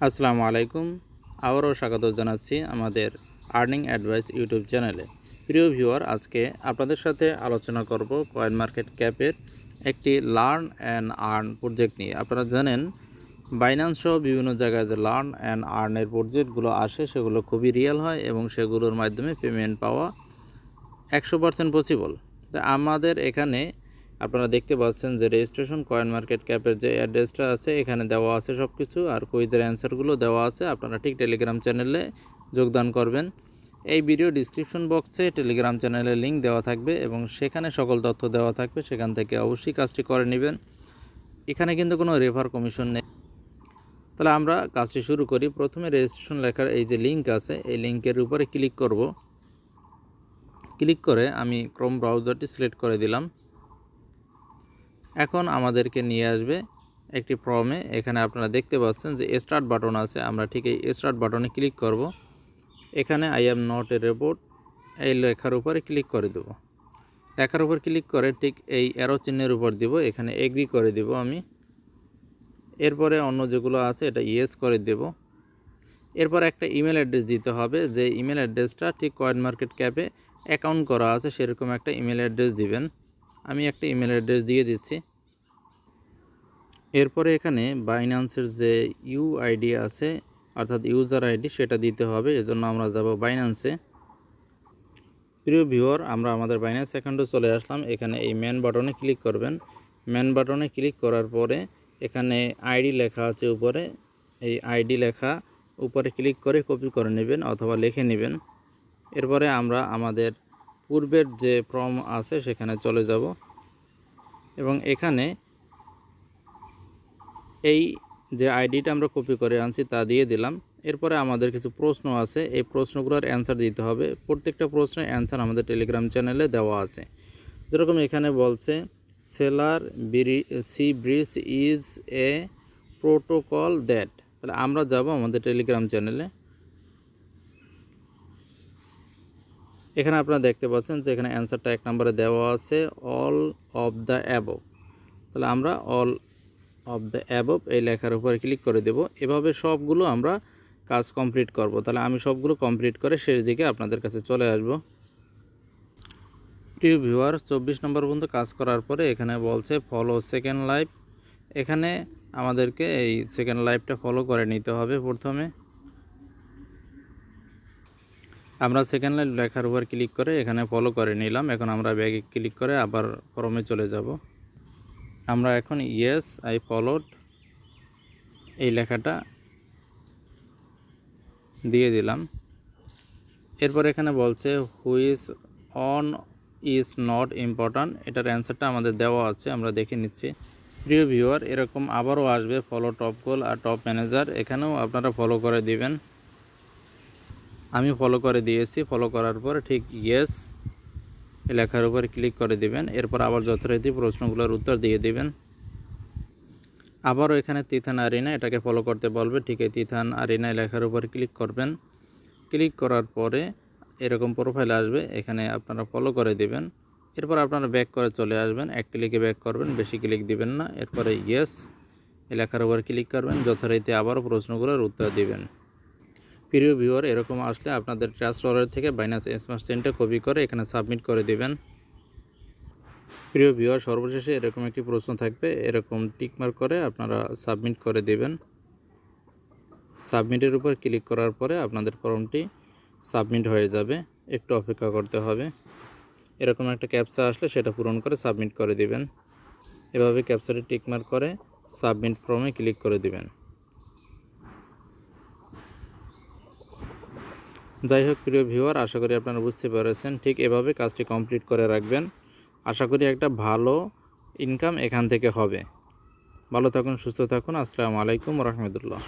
আসসালামু আলাইকুম। আবারও স্বাগত জানাচ্ছি আমাদের আর্নিং অ্যাডভাইস ইউটিউব চ্যানেলে। প্রিয় ভিউয়ার, আজকে আপনাদের সাথে আলোচনা করব কয়েন মার্কেট ক্যাপের একটি লার্ন অ্যান্ড আর্ন প্রজেক্ট নিয়ে। আপনারা জানেন বাইন্যান্স সহ বিভিন্ন জায়গায় যে লার্ন অ্যান্ড আর্নের প্রজেক্টগুলো আসে সেগুলো খুবই রিয়েল হয় এবং সেগুলোর মাধ্যমে পেমেন্ট পাওয়া 100% পসিবল। তা আমাদের এখানে আপনারা দেখতে পাচ্ছেন যে রেজিস্ট্রেশন কয়েন মার্কেট ক্যাপের যে অ্যাড্রেসটা আছে এখানে দেওয়া আছে সব কিছু, আর কুইজের অ্যান্সারগুলো দেওয়া আছে। আপনারা ঠিক টেলিগ্রাম চ্যানেলে যোগদান করবেন। এই ভিডিও ডিসক্রিপশন বক্সে টেলিগ্রাম চ্যানেলের লিঙ্ক দেওয়া থাকবে এবং সেখানে সকল তথ্য দেওয়া থাকবে, সেখান থেকে অবশ্যই কাজটি করে নেবেন। এখানে কিন্তু কোনো রেফার কমিশন নেই। তাহলে আমরা কাজটি শুরু করি। প্রথমে রেজিস্ট্রেশন লেখার এই যে লিঙ্ক আছে এই লিঙ্কের উপরে ক্লিক করব। ক্লিক করে আমি ক্রোম ব্রাউজারটি সিলেক্ট করে দিলাম। এখন আমাদেরকে নিয়ে আসবে একটি ফর্মে। এখানে আপনারা দেখতে পাচ্ছেন যে স্টার্ট বাটন আছে, আমরা ঠিক এই স্টার্ট বাটনে ক্লিক করব। এখানে I am not a robot এই লেখার উপরে ক্লিক করে দেব। লেখার উপর ক্লিক করে ঠিক এই অ্যারো চিহ্নের উপর দিব, এখানে এগ্রি করে দেব আমি। এরপরে অন্য যেগুলো আছে এটা ইয়েস করে দেব। এরপর একটা ইমেল অ্যাড্রেস দিতে হবে, যে ইমেল অ্যাড্রেসটা ঠিক কয়েন মার্কেট ক্যাপে অ্যাকাউন্ট করা আছে সেরকম একটা ইমেল অ্যাড্রেস দিবেন। আমি একটা ইমেল অ্যাড্রেস দিয়ে দিচ্ছি। এরপরে এখানে বাইন্যান্সের যে ইউআইডি আছে অর্থাৎ ইউজার আইডি সেটা দিতে হবে, এজন্য আমরা যাব বাইন্যান্সে। প্রিয় ভিউয়ার, আমরা আমাদের বাইন্যান্স অ্যাকাউন্টে চলে আসলাম। এখানে এই মেন বাটনে ক্লিক করবেন। মেন বাটনে ক্লিক করার পরে এখানে আইডি লেখা আছে উপরে, এই আইডি লেখা উপরে ক্লিক করে কপি করে নেবেন অথবা লিখে নেবেন। এরপরে আমরা আমাদের পূর্বের যে ফর্ম আছে সেখানে চলে যাব এবং এখানে এই যে আইডিটা আমরা কপি করে আনছি তা দিয়ে দিলাম। এরপরে আমাদের কিছু প্রশ্ন আছে, এই প্রশ্নগুলোর অ্যান্সার দিতে হবে। প্রত্যেকটা প্রশ্নের অ্যান্সার আমাদের টেলিগ্রাম চ্যানেলে দেওয়া আছে। যেরকম এখানে বলছে seller sea bridge is a protocol that. তাহলে আমরা যাব আমাদের টেলিগ্রাম চ্যানেলে। এখানে আপনারা দেখতে পাচ্ছেন যে এখানে অ্যান্সারটা 1 নম্বরে দেওয়া আছে অল অফ দ্য অ্যাবভ। তাহলে আমরা অল অফ দ্য অ্যাবভ এই লেখার উপরে ক্লিক করে দেব। এভাবে সবগুলো আমরা কাজ কমপ্লিট করব। তাহলে আমি সবগুলো কমপ্লিট করে শেষ দিকে আপনাদের কাছে চলে আসব। প্রিয় ভিউয়ার, 24 নম্বর পর্যন্ত কাজ করার পরে এখানে বলছে ফলো সেকেন্ড লাইফ। এখানে আমাদেরকে এই সেকেন্ড লাইফটা ফলো করে নিতে হবে। প্রথমে আমরা সেকেন্ড লাইফ লেখার উপর ক্লিক করে এখানে ফলো করে নিলাম। এখন আমরা ব্যাগে ক্লিক করে আবার ফর্মে চলে যাব। আমরা এখন ইয়েস আই ফলোড এই লেখাটা দিয়ে দিলাম। এরপর এখানে বলছে which on is not important, এটার অ্যান্সারটা আমাদের দেওয়া আছে, আমরা দেখে নিচ্ছি। প্রিয় ভিউয়ার, এরকম আবারও আসবে ফলো টপ গোল আর টপ ম্যানেজার, এখানেও আপনারা ফলো করে দিবেন। আমি ফলো করে দিয়েছি। ফলো করার পর ঠিক ইয়েস লেখার উপর ক্লিক করে দিবেন। এরপর আবার যথারীতি প্রশ্নগুলোর উত্তর দিয়ে দিবেন। আবারও এখানে তিথান আরিনা এটাকে ফলো করতে বলবে, ঠিক এই তিথান আরিনা লেখার উপর ক্লিক করবেন। ক্লিক করার পরে এরকম প্রোফাইল আসবে, এখানে আপনারা ফলো করে দিবেন। এরপর আপনারা ব্যাক করে চলে আসবেন, এক ক্লিকে ব্যাক করবেন, বেশি ক্লিক দিবেন না। এরপরে ইয়েস লেখার উপর ক্লিক করবেন, যথারীতি আবারও প্রশ্নগুলোর উত্তর দিবেন। প্রিয় ভিউয়ার, এরকম আসলে আপনাদের ট্রাস্ট ওয়ালেট থেকে বাইন্যান্স স্মার্ট চেইনটা কপি করে এখানে সাবমিট করে দিবেন। প্রিয় ভিউয়ার, সর্বশেষে এরকম একটি প্রশ্ন থাকবে, এরকম টিকমার্ক করে আপনারা সাবমিট করে দেবেন। সাবমিটের উপর ক্লিক করার পরে আপনাদের ফর্মটি সাবমিট হয়ে যাবে। একটু অপেক্ষা করতে হবে। এরকম একটা ক্যাপচা আসলে সেটা পূরণ করে সাবমিট করে দিবেন। এভাবে ক্যাপচাটি টিকমার্ক করে সাবমিট ফর্মে ক্লিক করে দিবেন। যাই হোক প্রিয় ভিউয়ার, আশা করি আপনারা বুঝতে পেরেছেন। ঠিক এভাবে কাজটি কমপ্লিট করে রাখবেন। আশা করি একটা ভালো ইনকাম এখান থেকে হবে। ভালো থাকুন, সুস্থ থাকুন। আসসালামু আলাইকুম রহমতুল্লাহ।